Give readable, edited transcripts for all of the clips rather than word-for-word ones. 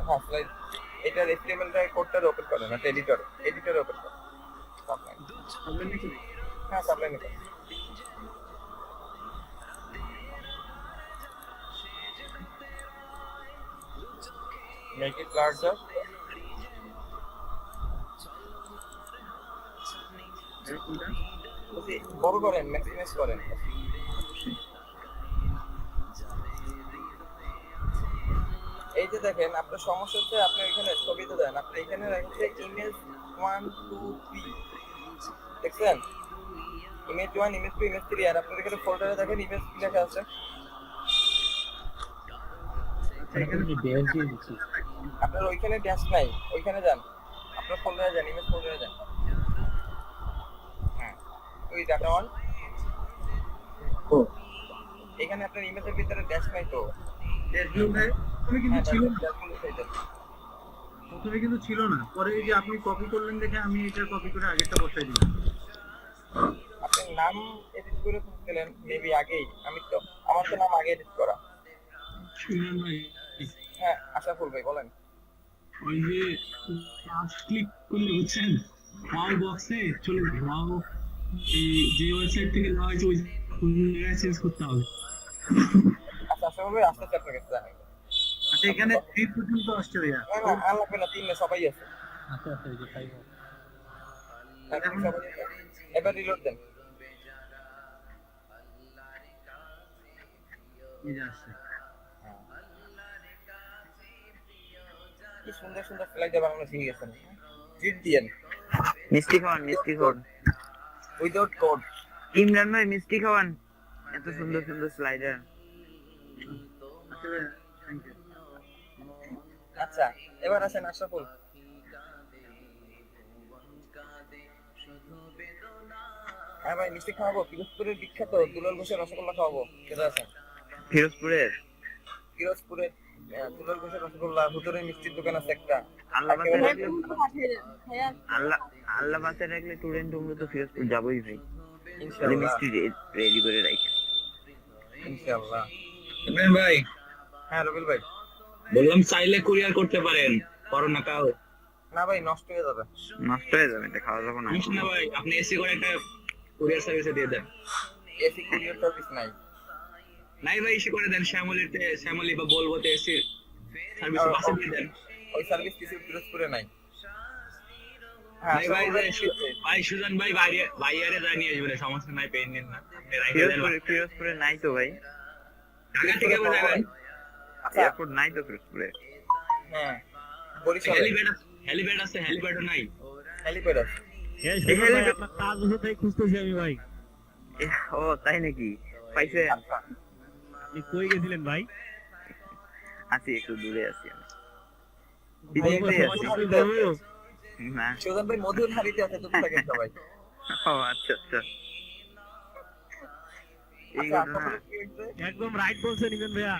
হ্যাঁ স্লাইড এটার HTML টা কোডটা ওপেন করেন না এডিটর ওপেন করেন সাবলাইন সামনে কি হ্যাঁ সাবলাইন করেন make it larger বলছি বড় করেন ম্যাক্সিমাইজ করেন এই যে দেখেন আপনার সমস্যা হচ্ছে আপনি এখানে ছবিতে দেন আপনি এখানে রাখছে ইমেজ 1 2 3 দেখছেন ইমেজ 1 ইমেজ 2 ইমেজ 3 আর আপনার এখানে ফোল্ডারে দেখেন ইমেজ কি লেখা আছে আপনার ওইখানে ড্যাশ নাই ওইখানে যান আপনার ফোল্ডারে যান ইমেজ ফোল্ডারে যান হ্যাঁ ওই ডাটা অন এখানে আপনার ইমেজের ভিতরে ড্যাশ নাই তো প্রথমে কিন্তু ছিল না পরে এই যে আপনি কপি করলেন দেখে আমি এটা কপি করে আগেরটা বসাই দিলাম আপনার নাম এডিট করে দিলেন মেবি আগেই আমি তো আমার তো নাম আগে এডিট করা শুনুন ভাই হ্যাঁ আশাফুল ভাই বলেন ওই যে ফার্স্ট ক্লিক করলে বুঝছেন ওয়াও বক্সে চলে যাবে ওয়াও এই যে ওয়েবসাইট থেকে নেওয়া হয়েছে ওই জায়গায় চেঞ্জ করতে হবে আচ্ছা আশাফুল ভাই আস্তে আস্তে আপনার কাছে জানাই আচ্ছা এখানে 3 পর্যন্ত আসছে ভাইয়া না না আর লাগবে না তিনটে সবাই আছে আচ্ছা আচ্ছা এই যে 5 এখন সবাই এবার রিলোড দেন এই যে আসছে কি সুন্দর সুন্দর স্লাইড বানানো শিখে গেছেন জিট দিয়েন মিষ্টি খাওয়ান উইদাউট কোড ইমরান ভাই মিষ্টি খাওয়ান এত সুন্দর সুন্দর স্লাইডার আচ্ছা ভাইয়া থ্যাংক ইউ আচ্ছা এবার আসেন আশরাফুল হ্যাঁ ভাই মিষ্টি খাওয়াবো পিরোজপুরের বিখ্যাত দুলাল ঘোষের রসগোল্লা খাওয়াবো কেটে আছেন ফিরোজপুরের দুলাল ঘোষের রসগোল্লা হুজুরে মিষ্টির দোকান আছে একটা আল্লাহ বাসে রাখলে টুরেন্ট আমরা তো ফিরোজপুর যাবোই ভাই ইনশাআল্লাহ মিষ্টি রেডি করে রাখি ইনশাআল্লাহ ইমরান ভাই হ্যাঁ রবিল ভাই বললাম চাইলে কুরিয়ার করতে পারেন করোনা কাও না ভাই নষ্ট হয়ে যাবে এটা খাওয়া যাবে না না ভাই আপনি এসি করে একটা কুরিয়ার সার্ভিসে দিয়ে দেন এসি কুরিয়ার সার্ভিস নাই নাই ভাই এসি করে দেন শ্যামলী বা বলবোতে এসি সার্ভিস বাসে দিয়ে দেন ওই সার্ভিস কিছু পিরোজপুরে নাই নাই ভাই ভাই সুজন ভাই বাইরে জানিয়ে আসবে সমস্যা নাই পেন নিন না আপনি রাইখে দেন ফিরোজপুরে নাই তো ভাই ঢাকা থেকে যাবেন এয়ারপোর্ট নাই তো ফিরোজপুরে হ্যাঁ বরিশালে হেলিপ্যাড আছে হেলিপ্যাডও নাই হেলিপ্যাড আছে কাজ বসে তাই খুঁজতেছি আমি ভাই ও তাই নাকি পাইছেন আপনি কই গেছিলেন ভাই আছি একটু দূরে আছি আমি না সুজন ভাই মধুর হাড়িতে আছে তুমি থাকেন সবাই ও আচ্ছা আচ্ছা এই আচ্ছা, ঘটনা আপনাদের কি হয়েছে? একদম রাইট বলছেন ইমরান ভাইয়া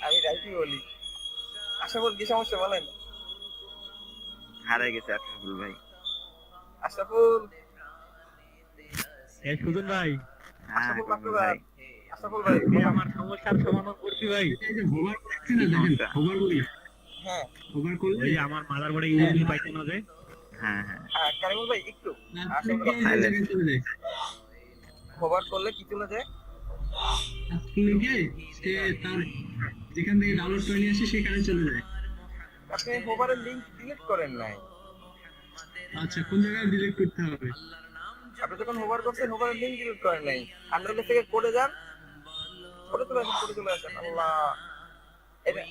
আমি রাইটই বলি আশরাফুল কি সমস্যা বলেন হারাই গেছে আশরাফুল ভাই আশরাফুল এই সুজন ভাই হ্যাঁ আশরাফুল কমল ভাই ভাই আশরাফুল ভাই এই আমার সমস্যার সমাধান করছি ভাই এই যে হোভার করছি না দেখেন হোভার করি হ্যাঁ হোভার করলে ওই আমার মাদারবোর্ডে ইউএসবি পাইছে না যে হ্যাঁ হ্যাঁ কারিমুল ভাই একটু খবর করলে কি চলে যায় লিখে সে তার যেখান থেকে ডাউনলোড করে নিয়ে আসে সেখানে চলে যায় আপনি হোভারের লিংক ডিলিট করেন নাই আচ্ছা কোন জায়গায় ডিলিট করতে হবে আপনি যখন হোভার করছেন হোভারের লিংক ডিলিট করেন নাই আন্ডারলেস থেকে কোডে যান কোডে চলে আসেন আল্লাহ এটা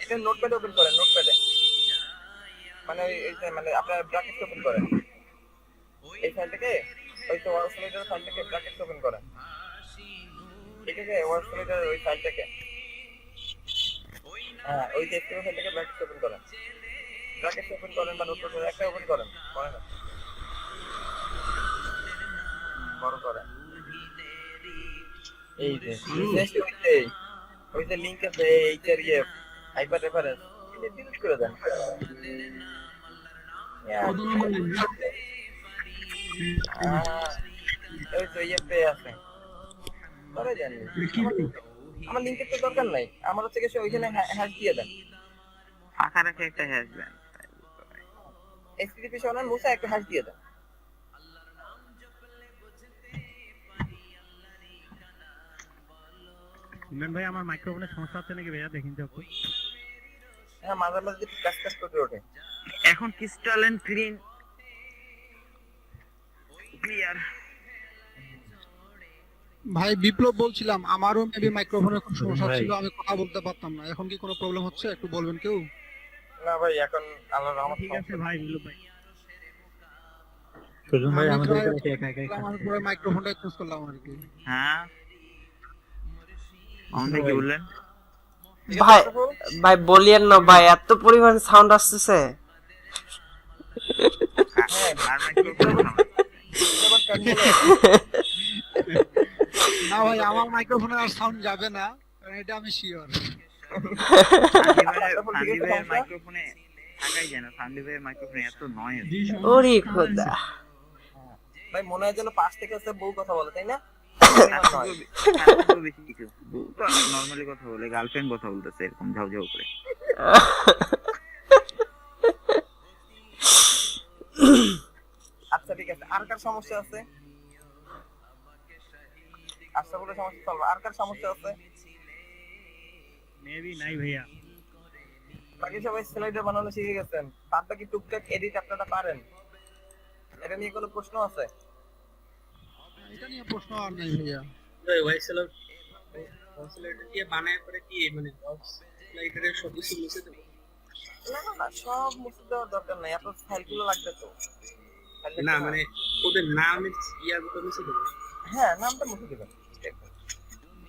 এটা নোটপ্যাডে ওপেন করেন নোটপ্যাডে মানে মানে আপনার ব্র্যাকেট ওপেন করেন এই ফাইলটাকে ওই তো ওয়ার্ডসলাইডার ফাইলটাকে ব্র্যাকেট ওপেন করেন ঠিক আছে ওয়ার্ডসলাইডার ওই ফাইলটাকে হ্যাঁ ওই টেক্সট ফাইলটাকে ব্র্যাকেট ওপেন করেন বা নোটপ্যাডে একটা ওপেন করেন বড় করেন এই যে জাস্ট ওই যে লিংক আছে এইচআরএফ হাইপার রেফারেন্স এটা ডিলিট করে দেন ওই তো ইয়েতে আছে করে দেন আমার লিংকের তো দরকার নাই, আমার হচ্ছে গিয়ে ওইখানে হ্যাশ দিয়ে দেন, ফাঁকা রাখে একটা হ্যাশ দেন। HTTP সরান মুছে একটা হ্যাশ দিয়ে দেন। ইমরান ভাই আমার মাইক্রোফোনের সমস্যা হচ্ছে নাকি ভাইয়া দেখেন তো একটু। হ্যাঁ মাঝে মাঝে কাজ কাজ করতে ওঠে। এখন ক্রিস্টাল এন্ড ক্লিন ক্লিয়ার। ভাই বিপ্লব বলছিলাম, আমারও মেবি মাইক্রোফোনের কোনো সমস্যা ছিল, আমি কথা বলতে পারতাম না। এখন কি কোনো প্রবলেম হচ্ছে একটু বলবেন কেউ? না ভাই এখন আল্লাহর রহমত ঠিক আছে ভাই বিপ্লব ভাই। সুজন ভাই আমাদের আমি পুরো মাইক্রোফোনটা চেঞ্জ করলাম আর কি। হ্যাঁ আমাদের কি বললেন? ভাই ভাই বলিয়েন না ভাই, এত পরিমাণ সাউন্ড আসতেছে। হ্যাঁ আর মাইক্রোফোন এবার কাট বলে না ভাই আমার মাইক্রোফোনে আর সাউন্ড যাবে না, কারণ এটা আমি শিওর। সান্দীপের মাইক্রোফোনে থাকাই যায় না, সান্দীপের মাইক্রোফোনে এত নয়েজ। ওরে খোদা, ভাই মনে হয় যেন পাশ থেকে আছে বউ কথা বলে, তাই না? বেশি কিছু নর্মালি কথা বলে, গার্লফ্রেন্ড কথা বলতেছে এরকম ঝাউ ঝাউ করে। আচ্ছা ঠিক আছে, আর কার সমস্যা আছে? আচ্ছা বলে সমস্যা চলবে, আর কার সমস্যা আছে? মেবি নাই ভাইয়া। বাকি সবাই স্লাইডার বানানো শিখে গেছেন, বাদ বাকি টুকটাক এডিট আপনারা পারেন। এটা নিয়ে কোনো প্রশ্ন আছে? এটা নিয়ে প্রশ্ন আর নাই ভাইয়া। না না না, সব মুছে দেওয়ার দরকার নাই, আপনার ফাইলগুলো লাগবে তো। না মানে ওদের নামের ইয়াগুলো মুছে দেবো। হ্যাঁ নামটা মুছে দিবেন।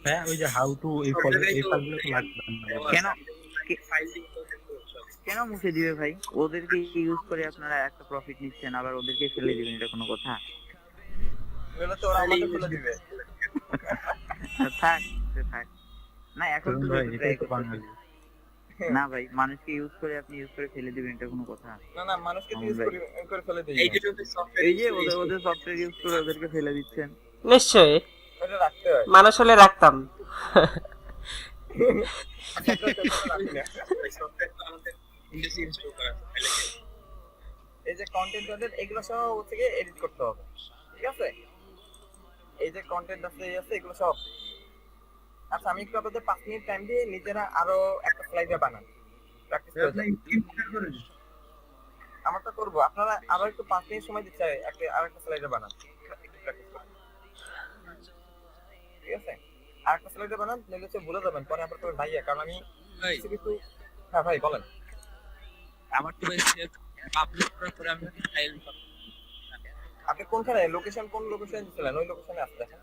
হ্যাঁ ওই যে হাউ টু এই ফাইলগুলো তো লাগবে না। কেন ফাইল দিতে কেন মুছে দিবে ভাই? ওদেরকে ইউজ করে আপনারা একটা প্রফিট নিচ্ছেন, আবার ওদেরকে ফেলে দিবেন, এটা কোনো কথা? এগুলো তো ওরা আমাকে খুলে দিবে। থাক থাক না, এখন তো try করতে- না ভাই, মানুষকে ইউজ করে আপনি ইউজ করে ফেলে দিবেন, এটা কোনো কথা? না না, মানুষকে ইউজ করে ফেলে দিই। এই যে সফটওয়্যার এই যে ওদের সফটওয়্যার ইউজ করে ওদেরকে ফেলে দিচ্ছেন। নিশ্চয়ই ওটা রাখতে হয়। মানুষ হলে রাখতাম। সফটওয়্যার তো আমাদের ইন্ডাস্ট্রি ইনস্টল করা আছে। এই যে কন্টেন্ট ওদের এগুলো সব থেকে এডিট করতে হবে, ঠিক আছে? এই যে কন্টেন্ট আছে এই আছে এগুলো সব। আচ্ছা আমি একটু আপনাদের 5 মিনিট টাইম দিয়ে নিজেরা আরো একটা স্লাইডার বানান, প্র্যাকটিস করে যান। আমারটা করব, আপনারা আরো একটু 5 মিনিট সময় দিতে চাই, আরেকটা স্লাইডার বানান, একটু প্র্যাকটিস করুন, ঠিক আছে? আরেকটা স্লাইডার বানান, নইলে হচ্ছে ভুলে যাবেন পরে আবার করে ভাইয়া, কারণ আমি কিছু কিছু। হ্যাঁ ভাই বলেন। আমার তো পাবলিশ করার পরে আমি ফাইল আপনি কোনখানে লোকেশন, কোন লোকেশনে দিছিলেন? ওই লোকেশনে আসতে দেখেন।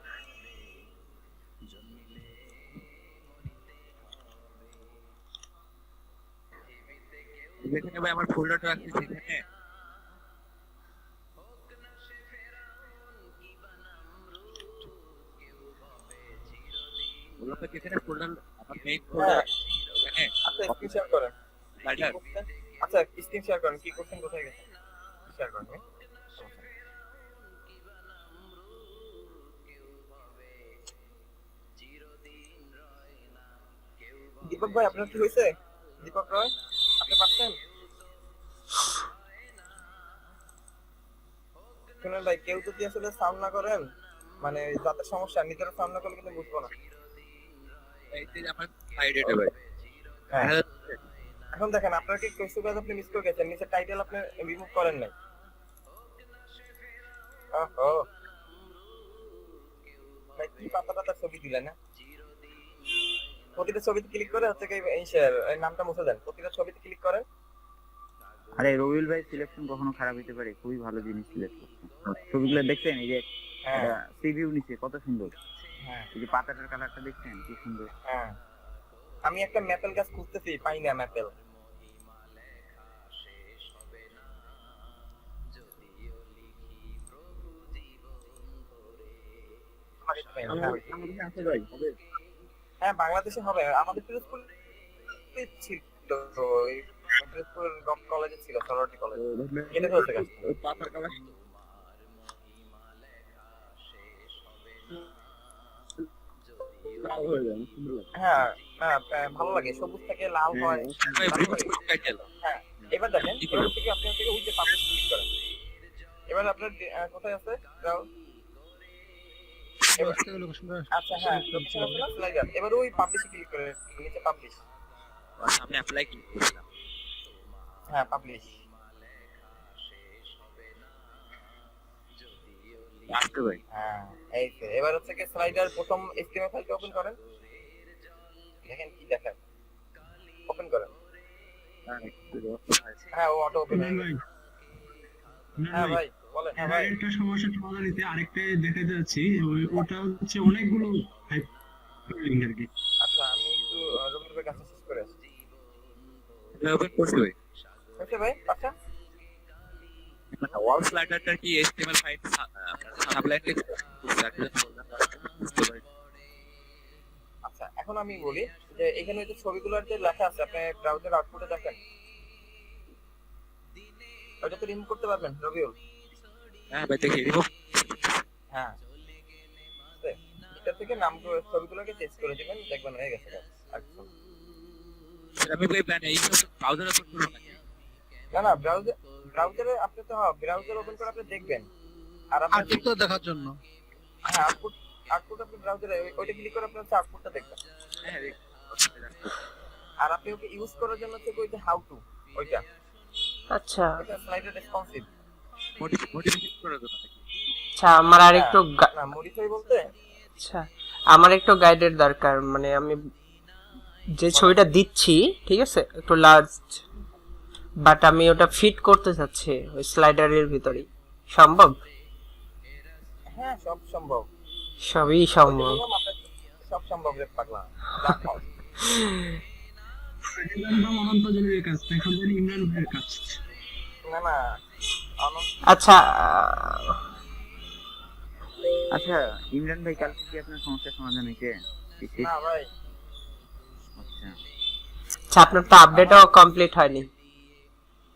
যেখানে ভাই আমার ফোল্ডারটা রাখছি সেখানে ওগুলোতে যেখানে ফোল্ডার আমার মেইন ফোল্ডার হ্যাঁ আচ্ছা স্ক্রিন শেয়ার করেন। স্লাইডার আচ্ছা স্ক্রিন শেয়ার করেন, কি করছেন, কোথায় গেছেন শেয়ার করেন। দীপক ভাই আপনার কি হয়েছে? দীপক রয় আপনি পাচ্ছেন? শুনেন ভাই, কেউ যদি আসলে সাউন্ড না করেন, মানে যাদের সমস্যা নিজেরা সাউন্ড না করলে কিন্তু বুঝবো না। এইতে আমার সাইডেটা ভাই হ্যাঁ এখন দেখেন আপনার কি কিছু কাজ আপনি মিস করে গেছেন, নিচে টাইটেল আপনি রিমুভ করেন নাই। ওহো ভাই কি পাতা ছবি দিলেন না? প্রতিটা ছবিতে ক্লিক করে হচ্ছে এই শেয়ার এই নামটা মুছে দেন, প্রতিটা ছবিতে ক্লিক করেন। আরে রবিউল ভাই সিলেকশন কখনো খারাপ হতে পারে? খুবই ভালো জিনিস সিলেক্ট করছেন। ছবিগুলো দেখছেন? এই যে হ্যাঁ প্রিভিউ নিচে কত সুন্দর, হ্যাঁ এই যে পাতাটার কালারটা দেখছেন কি সুন্দর। হ্যাঁ আমি একটা ম্যাপেল গাছ খুঁজতেছি, পাই না ম্যাপেল। হ্যাঁ বাংলাদেশে হবে, আমাদের পিরোজপুর ছিল তো, ওই পিরোজপুর কলেজে ছিল, সরোয়ার্দী কলেজ, কেটে ফেলতে গেছে। পাতার কালার হ্যাঁ হ্যাঁ, ভালো লাগে, সবুজ থেকে লাল হয়। ভাই রিমুভ টাইটেল হ্যাঁ, এবার দেখেন ওখান থেকে আপনি হচ্ছে ওই যে পাবলিশ ক্লিক করেন। এবার আপনার কোথায় আছে ব্রাউজ? আচ্ছা হ্যাঁ, লোকেশন আছে না স্লাইডার, এবার ওই পাবলিশে ক্লিক করে নিচে পাবলিশ। সামনে অ্যাপ্লাই ক্লিক করলাম। হ্যাঁ পাবলিশ। আসতে ভাই হ্যাঁ এই তো, এবার হচ্ছে কি স্লাইডার প্রথম HTML ফাইলটা ওপেন করেন, দেখেন কি দেখায়, ওপেন করেন। হ্যাঁ ও অটো ওপেন হয়ে গেছে। হ্যাঁ ভাই বলেন। হ্যাঁ ভাই একটা সমস্যা সমাধানিতে আরেকটা দেখাতে যাচ্ছি, ওটা হচ্ছে অনেকগুলো হাইপারলিংক আর কি। আচ্ছা আমি একটু রবির ভাই কাছে শেষ করে আসছি। ওপেন করছি ভাই। হয়েছে ভাই? আচ্ছা মানে ওয়াল স্লাইডারটা কি HTML ফাইল সাবলাইন টেক্সট আচ্ছা এখন আমি বলি যে এখানে যে ছবিগুলোর যে লেখা আছে আপনি ব্রাউজার আউটপুটে দেখেন, ওটা তো রিমুভ করতে পারবেন রবিউল? হ্যাঁ ভাই দেখি রিমুভ। হ্যাঁ এটা থেকে নামগুলো ছবিগুলোকে চেঞ্জ করে দিবেন, দেখবেন হয়ে গেছে কাজ। আচ্ছা আমি ভাই প্ল্যান এই ব্রাউজারে ওপেন করব নাকি? না না, ব্রাউজারে আপনি তো ব্রাউজার ওপেন করে আপনি দেখবেন, আর আপনি আউটপুট দেখার জন্য। হ্যাঁ আউটপুট আপনি ব্রাউজারে ওইটা ক্লিক করে আপনি হচ্ছে আউটপুটটা দেখবেন। হ্যাঁ আর আপনি ওকে ইউজ করার জন্য হচ্ছে ওই যে হাউ টু, ওইটা আচ্ছা ওইটা স্লাইডার রেসপন্সিভ। মোটিভেট করার জন্য নাকি? আচ্ছা আমার আর একটু না মডিফাই বলতে আচ্ছা আমার একটু গাইডের দরকার, মানে আমি যে ছবিটা দিচ্ছি ঠিক আছে একটু লার্জ, বাট আমি ওটা ফিট করতে চাচ্ছি ওই স্লাইডারের ভিতরে, সম্ভব? হ্যাঁ সব সম্ভব, সবই সম্ভব। সব সম্ভব রে পাগলা। অনন্ত জনের কাজ, এখন জানি ইমরান ভাইয়ের কাজ। না না আচ্ছা আচ্ছা ইমরান ভাই কালকে কি আপনার সমস্যার সমাধান হয়েছে? না ভাই, আচ্ছা আচ্ছা আপনার তো আপডেটও কমপ্লিট হয়নি।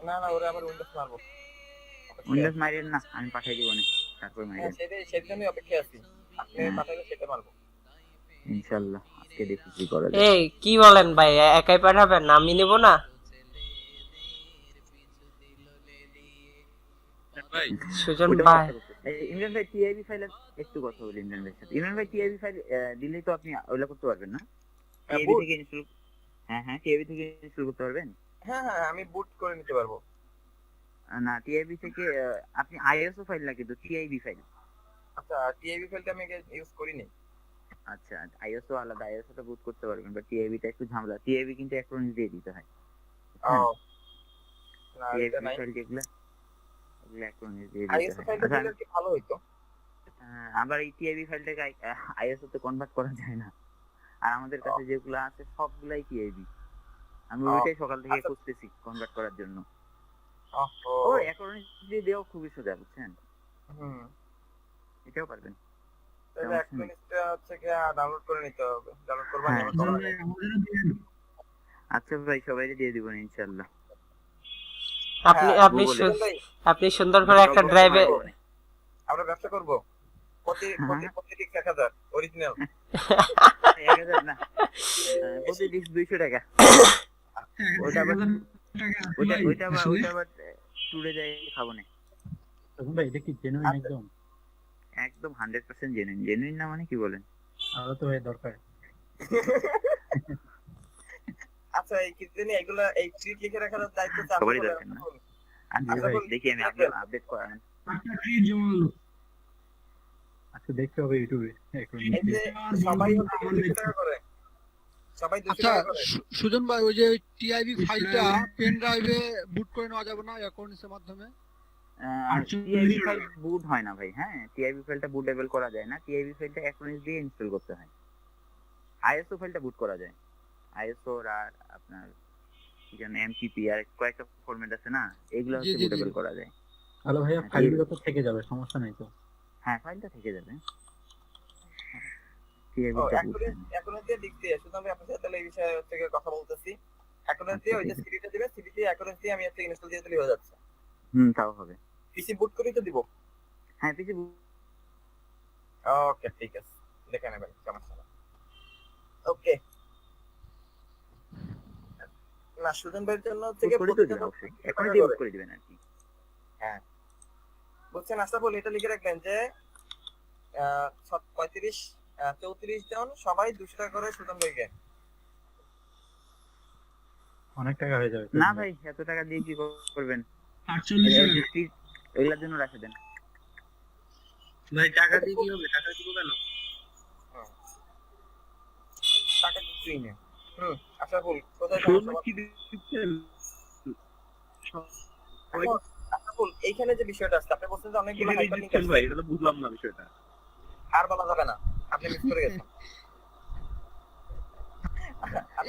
না না ওরে আবার উইন্ডোজ মারবো। উইন্ডোজ মাইরেন না, আমি পাঠিয়ে দিব না, তারপর হ্যাঁ মাইরেন সেটার জন্যই অপেক্ষায় আছি, আপনি পাঠালে সেটা মারবো ইনশাআল্লাহ। আজকে দেখি কি করা যায়। এই কি বলেন ভাই, একাই পাঠাবেন, আমি নেব না? ভাই সুজন ওটা ভাই কথা বলতে- ইমরান ভাই টিআইবি ফাইল একটু কথা বলি ইমরান ভাইয়ের সাথে। ইমরান ভাই টিআইবি ফাইল দিলেই তো আপনি ওগুলা করতে পারবেন না? টিআইবি থেকে ইনস্টল, হ্যাঁ টিআইবি থেকে ইনস্টল করতে পারবেন? হ্যাঁ হ্যাঁ আমি বুট করে নিতে পারবো। না টিআইবি থেকে আপনি আইএসও ফাইল লাগে তো টিআইবি ফাইল। আচ্ছা টিআইবি ফাইলটা আমি ইউজ করিনি। আচ্ছা আইএসও আলাদা, আইএসও টা বুট করতে পারবেন, বাট টিআইবিটা একটু ঝামেলা। টিআইবি কিন্তু অ্যাক্রোনিম দিয়ে দিতে হয়। ও না এটা টিআইবি নাই, ফাইল যেগুলা ওগুলা অ্যাক্রোনিম দিয়ে দিতে আইএসও হয়। ফাইলটা আচ্ছা, দিলে কি ভালো হইতো। আবার এই টিআইবি ফাইলটাকে আইএসও তে কনভার্ট করা যায় না, আর আমাদের কাছে যেগুলো আছে সবগুলাই টিআইবি। আমি ওইটাই সকাল থেকে আচ্ছা। খুঁজতেছি কনভার্ট করার জন্য। ওহো ও অ্যাক্রোনিম দিয়ে দেওয়া খুবই সোজা, বুঝছেন? হুম, এটাও পারবেন। তাহলে অ্যাক্টিভিটিটা হচ্ছে কি ডাউনলোড করে নিতে হবে, ডাউনলোড করবা হ্যাঁ। না আমাদেরও দিয়ে দিন। আচ্ছা ভাই সবাইকে দিয়ে দিব ইনশাআল্লাহ। আপনি হ্যাঁ, আপনি Google-এ। আপনি সুন্দর করে একটা ড্রাইভে আমরা ব্যবসা করব প্রতি 1000 অরিজিনাল। 1000 না, প্রতি ডিশ 200 টাকা। ওটা আবার ওইটা আবার টুরে যাই খাবো না। তখন ভাই এটা কি জেনুইন একদম? একদম 100% জেনুইন না মানে কি বলেন? আরো তো ভাই দরকার। আচ্ছা এই কি জানি এগুলা এই ট্রিট লিখে রাখার দায়িত্ব তো সবারই আপনাদের। দরকার না? আচ্ছা আচ্ছা, ভাই বলুন। দেখি আমি আপডেট করান। একটা ট্রিট জমালো। আচ্ছা দেখতে হবে ইউটিউবে এখন। এই যে সবাই হচ্ছে 200 টাকা করে, সবাই 200 আচ্ছা টাকা করে। সুজন ভাই ওই যে টিআইবি ফাইলটা পেন ড্রাইভে বুট করে নেওয়া যাবে না অ্যাকাউন্টের মাধ্যমে? টিআইবি ফাইল বুট হয় না ভাই। হ্যাঁ টিআইবি ফাইলটা বুটেবল করা যায় না, টিআইবি ফাইলটা অ্যাক্রোনিম দিয়ে ইনস্টল করতে হয়। আইএসও ফাইলটা বুট করা যায়, আইএসও আর আপনার কি জানেন এমপিপি আর কয়েকটা ফরম্যাট আছে না, এগুলো হচ্ছে জি, জি। বুটেবল করা যায়। তাহলে ভাইয়া ফাইলগুলো তো থেকে যাবে, সমস্যা নাই তো? হ্যাঁ ফাইলটা থেকে যাবে। ও টিআইবিটা এখন দিয়ে লিখতে শুধু আমি আপনার সাথে তাহলে এই বিষয়ে হচ্ছে গিয়ে কথা বলতেছি। এখন দিয়ে ওই যে সিডিটা দিবে, সিডিতে এখন দিয়ে আমি হচ্ছে ইনস্টল দিয়ে দিলে হয়ে যাচ্ছে। তাও হবে। পিসি বুট করেই তো দিব। হ্যাঁ পিসি ওকে ঠিক আছে, দেখে নেবেন সমস্যা নেই। ওকে না সুজন ভাইয়ের জন্য থেকে করে তো দিবেন অবশ্যই, এখনই দিয়ে book করে দিবেন আর কি। হ্যাঁ বলছেন আশরাফুল এটা লিখে রাখবেন যে 34 জন সবাই 200 টাকা করে সুজন ভাইকে। অনেক টাকা হয়ে যাবে। না ভাই এত টাকা দিয়ে কি করবেন, 48 টাকা। এগুলার জন্য রাখে দেন। ভাই টাকা দিয়ে কি হবে, টাকা দিব কেন? টাকা কিছুই না। আশরাফুল কোথায় সমস্যা? কি দিচ্ছেন? আশরাফুল এইখানে যে বিষয়টা আছে আপনি বলছেন যে অনেকগুলো হাইপারলিংক আছে ভাই এটা তো বুঝলাম না বিষয়টা। আর বলা যাবে না, আপনি মিস করে গেছেন।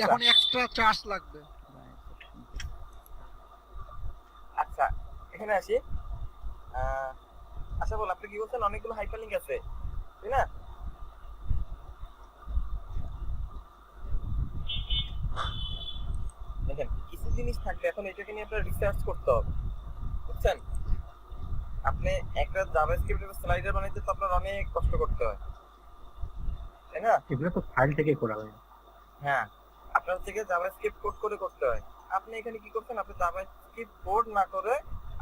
এখন এক্সট্রা চার্জ লাগবে। আচ্ছা এখানে আসি। আচ্ছা বল আপনি কি বলছেন অনেকগুলো হাইপারলিংক আছে তাই না? দেখেন কিছু জিনিস থাকবে এখন এটাকে নিয়ে আপনার রিসার্চ করতে হবে বুঝছেন। আপনি একটা জাভাস্ক্রিপ্টের স্লাইডার বানাইতে তো আপনার অনেক কষ্ট করতে হয় তাই না? এগুলো তো ফাইল থেকে করা হয়। হ্যাঁ আপনার থেকে জাভাস্ক্রিপ্ট কোড করে করতে হয়। আপনি এখানে কি করছেন, আপনি জাভাস্ক্রিপ্ট কোড না করে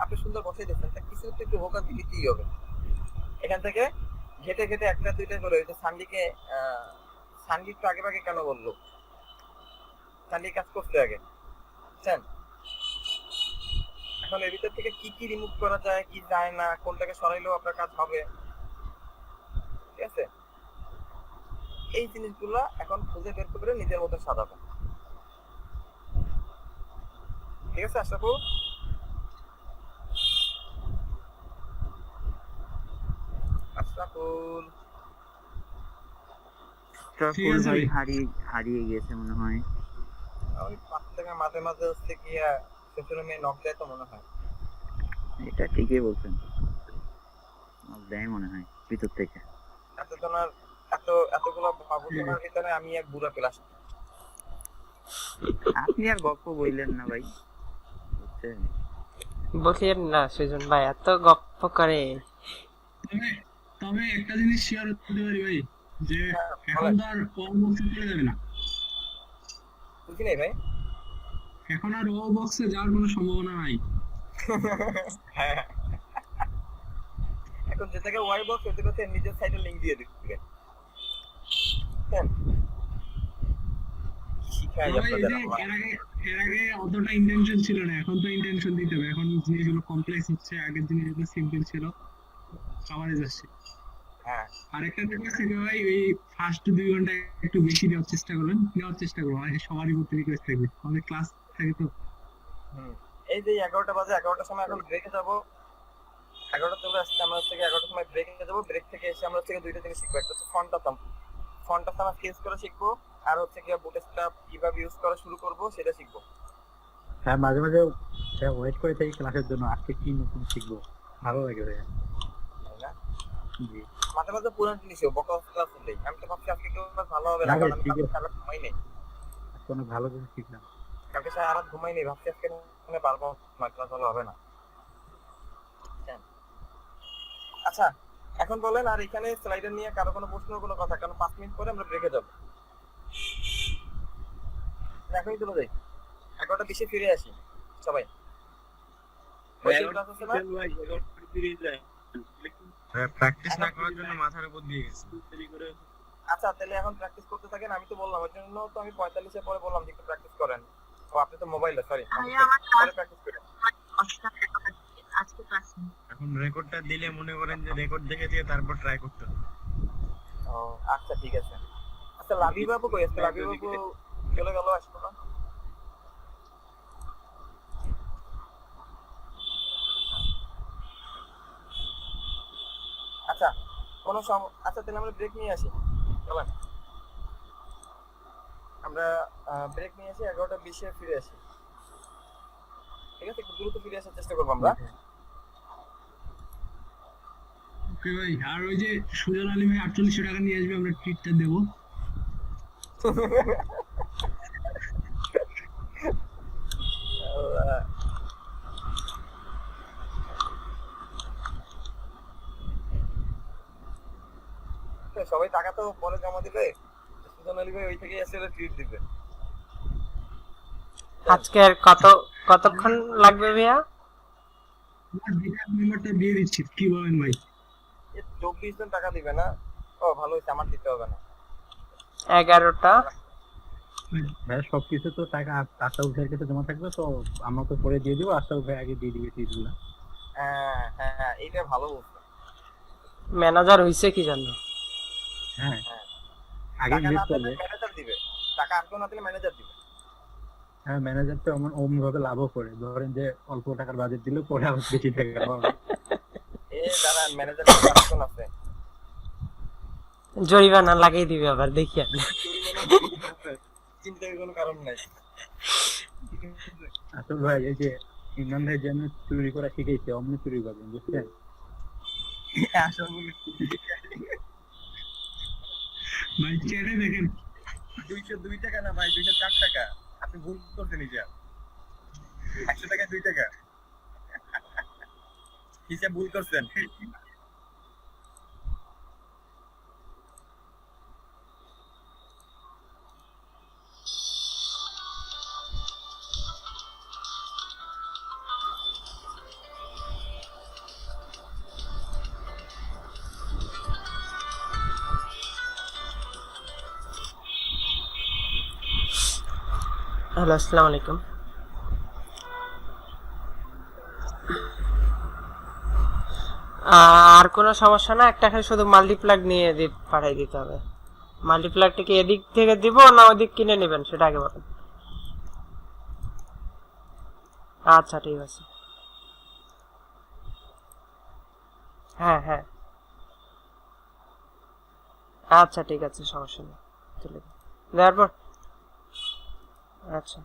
আপনি সুন্দর বসাই দিচ্ছেন, তা কিছু একটু ভোকাল দিতেই হবে। এখান থেকে ঘেটে ঘেটে একটা দুইটা করে ওই যে সান্ডিকে সান্ডি একটু আগে ভাগে কেন বললো, সান্ডি কাজ করতে আগে বুঝছেন। এখন এর ভিতর থেকে কি কি রিমুভ করা যায় কি যায় না, কোনটাকে সরাইলেও আপনার কাজ হবে, ঠিক আছে? এই জিনিসগুলো এখন খুঁজে বের করে নিজের মতো সাজাবেন, ঠিক আছে আশরাফুল? আশরাফুল ঠিক আছে ভাই ভাই। হারিয়ে গেছে মনে হয়। ওই 5 টাকা মাঝে মাঝে হচ্ছে কি শ্বশুরের মেয়ে নক দেয় তো মনে হয়। এটা ঠিকই বলছেন, দেয় মনে হয় ভিতর থেকে। এতজনের এতগুলো ভাবুনের ভিতরে আমি এক বুড়া প্লাস। আপনি আর গল্প বললেন না ভাই, বুঝছেন? বলছেন না সুজন ভাই এত গপ্প করে। তবে একটা জিনিস শেয়ার করতে পারি ভাই, যে এখন তো আর ওয়াল বক্সে চলে যাবে না। বুঝি নাই ভাই। এখন আর ওয়াল বক্সে যাওয়ার কোনো সম্ভাবনা নাই। হ্যাঁ এখন যে জায়গায় ওয়াই বক্স ওই জায়গাতে নিজের সাইডে লিংক দিয়ে দিবেন। কেন শিখাই তবে এই আপনাদের যে আল্লাহ। এর আগে অতটা ইন্টেনশন ছিল না, এখন তো ইন্টেনশন দিতে হবে। এখন জিনিসগুলো কমপ্লেক্স হচ্ছে, আগের জিনিসগুলো সিম্পল ছিল, কাভারেজ আসছে। হ্যাঁ আর একটা রিকোয়েস্ট থাকে ভাই, ওই ফার্স্ট 2 ঘন্টা একটু বেশি দেওয়ার চেষ্টা করবেন, আর সবারই প্রতি রিকোয়েস্ট থাকবে, আমাদের ক্লাস থাকে তো। এই যে 11টা বাজে, 11টার সময় এখন ব্রেকে যাব। 11টা চলে আসছে, আমরা হচ্ছে 11টার সময় ব্রেকে যাব। ব্রেক থেকে এসে আমরা হচ্ছে দুইটা জিনিস শিখবো, একটা হচ্ছে ফন্ট অফ আমরা স্কেচ করা শিখবো, আর হচ্ছে কি বুটস্ট্র্যাপ কিভাবে ইউজ করা শুরু করব সেটা শিখবো। হ্যাঁ মাঝে মাঝে ওয়েট করে থাকি ক্লাসের জন্য, আজকে কি নতুন শিখবো, ভালো লাগে ভাই। তাই না? জি মাঝে মাঝে পুরান জিনিসও বকা ক্লাস নেই। আমি তো ভাবছি আজকে ক্লাস ভালো হবে না, না, কারণ আমি ঠিক আছে। কালকে সারা ঘুমাই নেই। আজকে অনেক ভালো কিছু শিখলাম। কালকে সারা রাত ঘুমাই নেই, ভাবছি আজকে মানে পারবো না, ক্লাস ভালো হবে না। আচ্ছা এখন বলেন, আর এখানে স্লাইডার নিয়ে কারো কোনো প্রশ্ন কোনো কথা, কারণ 5 মিনিট পরে আমরা ব্রেকে যাব। এখনই চলে যাই, 11টা 20-এ ফিরে আসি সবাই। ক্লাস আছে না? প্র্যাকটিস না করার জন্য মাথার উপর দিয়ে গেছে। আচ্ছা তাহলে এখন প্র্যাকটিস করতে থাকেন। আমি তো বললাম ওর জন্য তো আমি 45-এর পরে বললাম যে একটু প্র্যাকটিস করেন। ও আপনি তো মোবাইলে সরি পরে প্র্যাকটিস করেন। এখন রেকর্ডটা দিলে মনে করেন যে রেকর্ড দেখে দিয়ে তারপর ট্রাই করতে হবে। ও আচ্ছা ঠিক আছে। আচ্ছা লাভি বাবু কই আছে? লাভি বাবু চলে গেল, আসলো না। আচ্ছা আচ্ছা তাহলে আমরা ব্রেক নিয়ে আসি, চলেন আমরা ব্রেক নিয়ে আসি। 11টা 20-এ ফিরে আসি, ঠিক আছে? একটু দ্রুত ফিরে আসার চেষ্টা করবো আমরা। ওকে ভাই, আর ওই যে সুজন আলী ভাই 4800 টাকা নিয়ে আসবে, আমরা ট্রিটটা দেবো। আল্লাহ। সবাই টাকা তো পরে জমা দিবে, সুজন আলী ভাই ওই থেকে এসে ট্রিট দিবে। আজকে আর কতক্ষণ লাগবে ভাইয়া? আমার বিকাশ মেম্বারটা দিয়ে দিচ্ছি, কি বলেন ভাই? 24 জন টাকা দিবে না? ও ভালো হয়েছে, আমার দিতে হবে না। 11টা। ভাই সবকিছু তো টাকা আশা উঠে কাছে জমা থাকবে, তো আমরা তো পরে দিয়ে দিব, আশা ভাই আগে দিয়ে দিবে টিগুলা। হ্যাঁ হ্যাঁ, এটা ভালো বলছো। ম্যানেজার হইছে কি জানো? হ্যাঁ আগে টাকা লিস্ট না করবে। পেলে ম্যানেজার দিবে, টাকা আর কেউ না পেলে ম্যানেজার দিবে। হ্যাঁ ম্যানেজার তো অমন ভাবে লাভও করে, ধরেন যে অল্প টাকার বাজেট দিলে পরে আবার বেশি টাকা পাবে। যারা ম্যানেজার কানেকশন আছে জরিমানা লাগিয়ে দিবে আবার, দেখি আমি। চিন্তার কোনো কারণ নাই। আসল ভাই এই যে ইমরান ভাই যেন চুরি করা শিখেছে, অমনি চুরি করবেন, বুঝছেন? ভাই চ্যাটে দেখেন 202 টাকা না ভাই, 204 টাকা। আপনি ভুল করছেন নিজে। 100 টাকা 2 টাকা হিসাব ভুল করছেন। হ্যালো, আসসালামু আলাইকুম। আর কোনো সমস্যা না, একটা খালি শুধু মাল্টিপ্লাগ নিয়ে পাঠাই দিতে হবে। মাল্টিপ্লাগটা কি এদিক থেকে দিব না ওদিক কিনে নেবেন সেটা আগে বলেন। আচ্ছা ঠিক আছে। হ্যাঁ হ্যাঁ, আচ্ছা ঠিক আছে, সমস্যা নেই। চলে দেওয়ার পর আচ্ছা।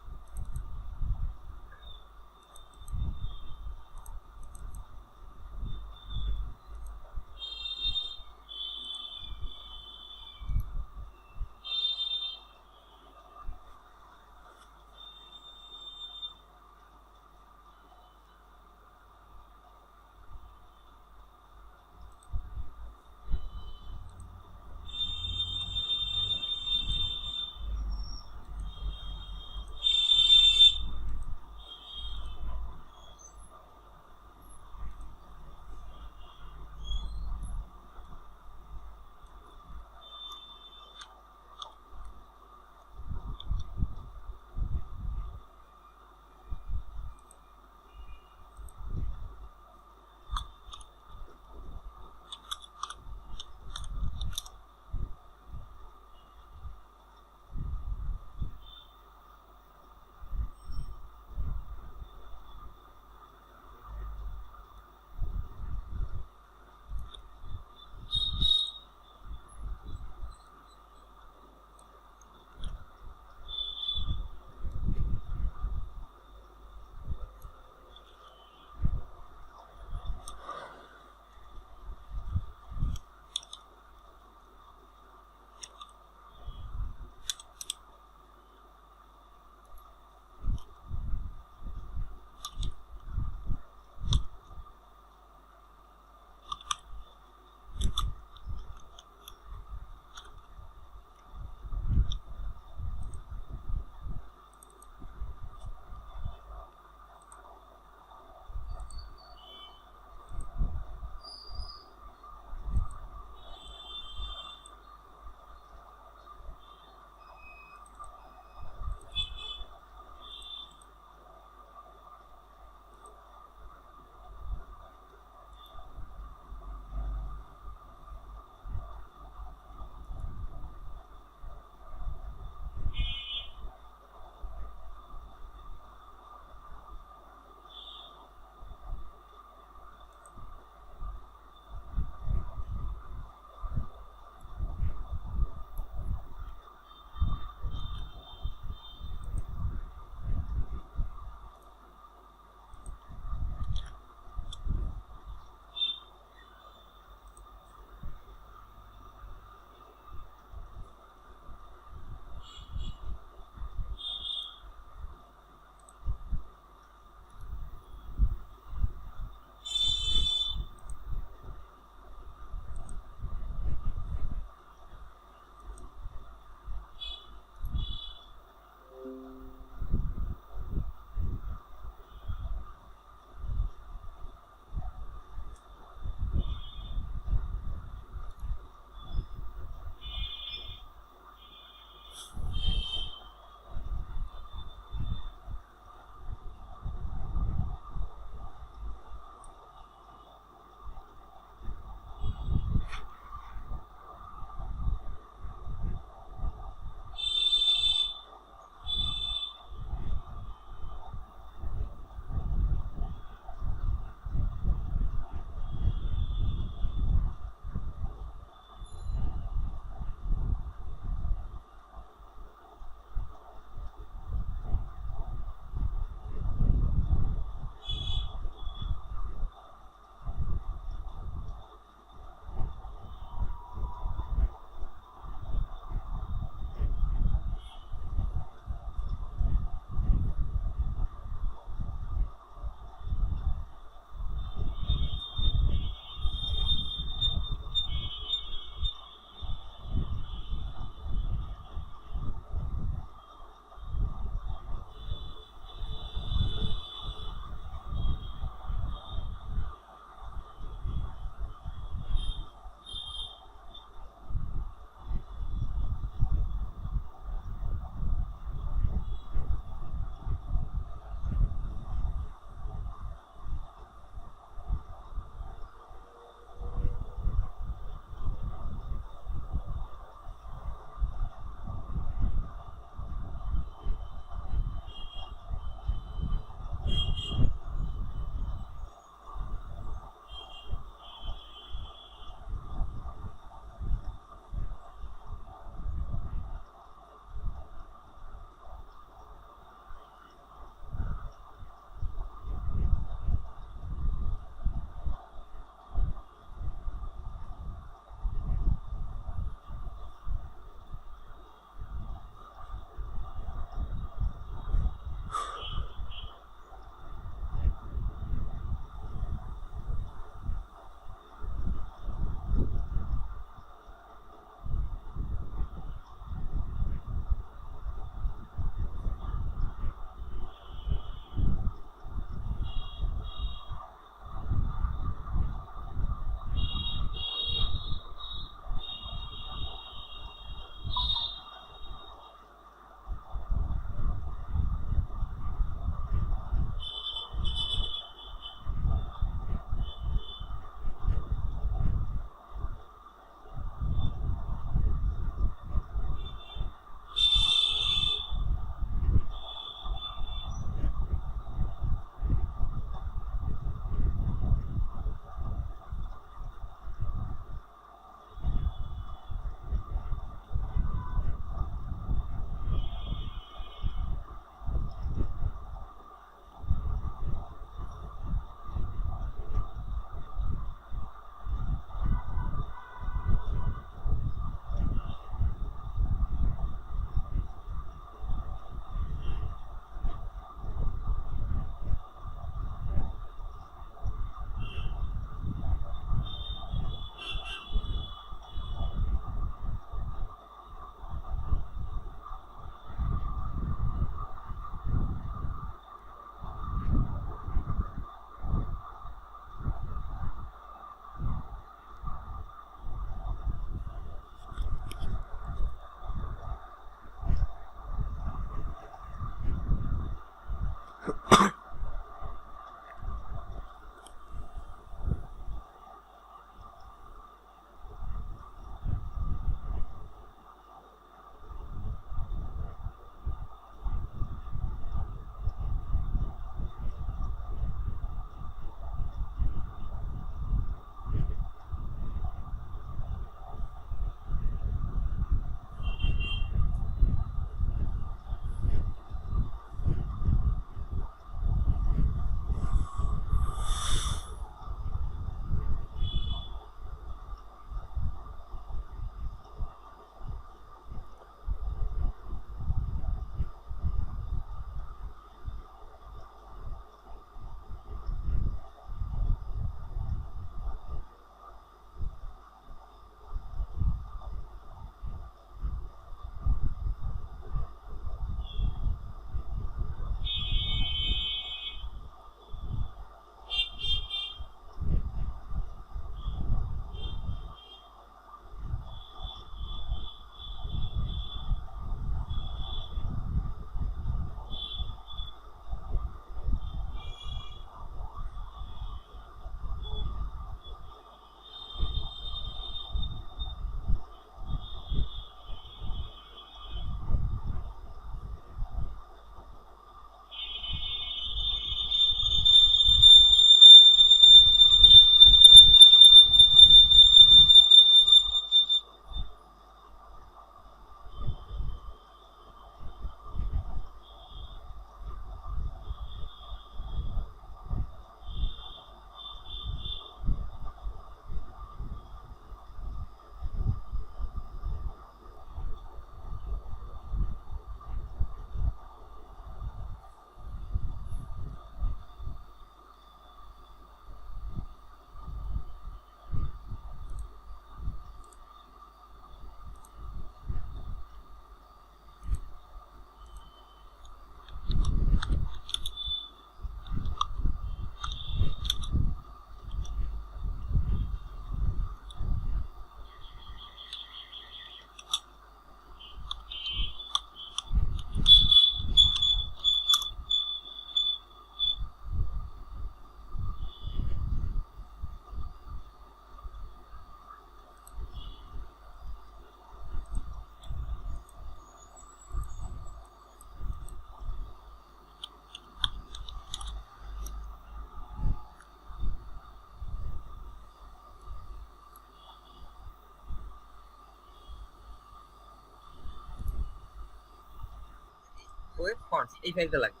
ওয়েব ফন্টস এই ফাইলটা লাগে।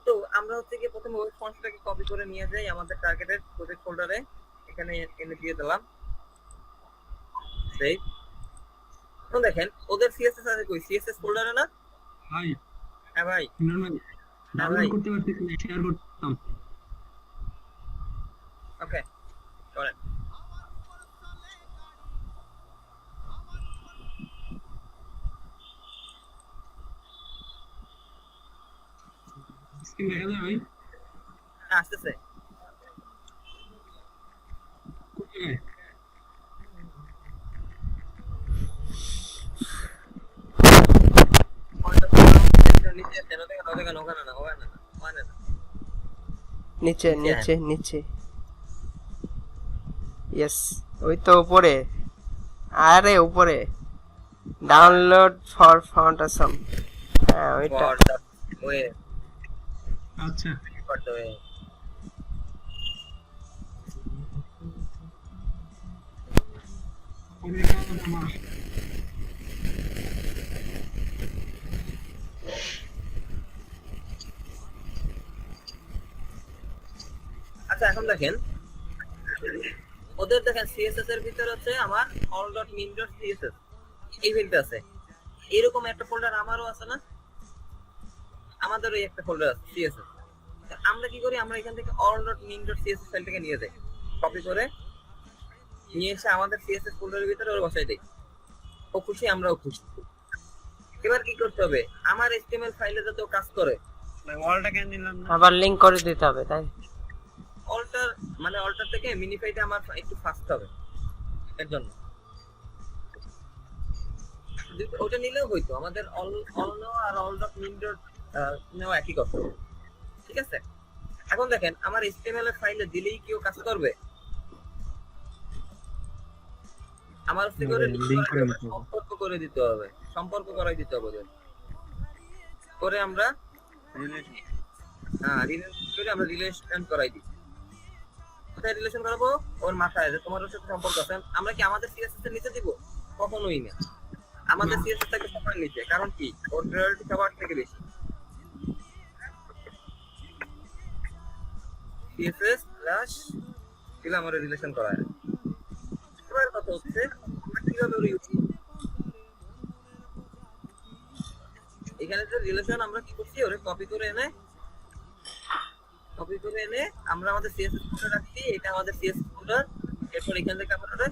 তো আমরা হচ্ছে কি প্রথমে ওয়েব ফন্টসটাকে কপি করে নিয়ে যাই আমাদের টার্গেটেড প্রজেক্ট ফোল্ডারে, এখানে এনে দিয়ে দিলাম সেভ। এখন দেখেন ওদের সিএসএস আছে কই, সিএসএস ফোল্ডারে না? ভাই হ্যাঁ ভাই, নরমাল ডাউনলোড করতে পারতেছি না, শেয়ার করতাম। ওকে করেন। স্ক্রিন দেখা যায় ভাই? আসতেছে। কোথায়? নিচে আছে, ওখানে না, ওখানে না। নিচে নিচে নিচে, ইয়েস ওই তো উপরে, আরে উপরে ডাউনলোড ফর ফন্ট আসাম, হ্যাঁ ওইটা। For the way, আচ্ছা for the way. ওরে আমার আচ্ছা এখন দেখেন ওদের দেখেন সিএসএস এর ভিতর হচ্ছে আমার all.min.css এই ফাইলটা আছে। এরকম একটা ফোল্ডার আমারও আছে না? আমাদেরও একটা ফোল্ডার আছে সিএসএস। আমরা কি করি, আমরা এখান থেকে all.min.css ফাইলটাকে নিয়ে যাই, কপি করে নিয়ে এসে আমাদের সিএসএস ফোল্ডারের ভিতরে ওর বসাই দেই। ও খুশি, আমরাও খুশি। এবার কি করতে হবে, আমার HTML ফাইলে যাতে ও কাজ করে, ওয়ালটা কেন দিলাম না? আবার লিংক করে দিতে হবে তাই? অল্টার থেকে মিনিফাইটা আমার একটু ফাস্ট হবে, এর জন্য ওটা নিলেও হইতো, আমাদের অল আর all.min নেওয়া একই কথা, ঠিক আছে? এখন দেখেন আমার HTML এর ফাইলে দিলেই কেউ কাজ করবে? আমার হচ্ছে করে সম্পর্ক করে দিতে হবে, সম্পর্ক করাই দিতে হবে ওদের। করে আমরা আমরা রিলেশন করাই দিই। কোথায় রিলেশন করাবো? ওর মাথায়, যে তোমার সাথে সম্পর্ক আছে। আমরা কি আমাদের সিএসএস এর নিচে দিব? কখনোই না, আমাদের সিএসএস থাকে সবার নিচে। কারণ কি, ওর প্রায়োরিটি সবার থেকে বেশি। সিএসএস প্লাস কিভাবে আমরা রিলেশন করা হয়। এবার কথা হচ্ছে আমরা কিভাবে ওর ইউজ করব। এখানে যে রিলেশন আমরা কি করছি, ওরে কপি করে এনে আমরা আমাদের সিএসএস ফোল্ডার রাখছি। এটা আমাদের সিএসএস ফোল্ডার। এরপর এখান থেকে আমরা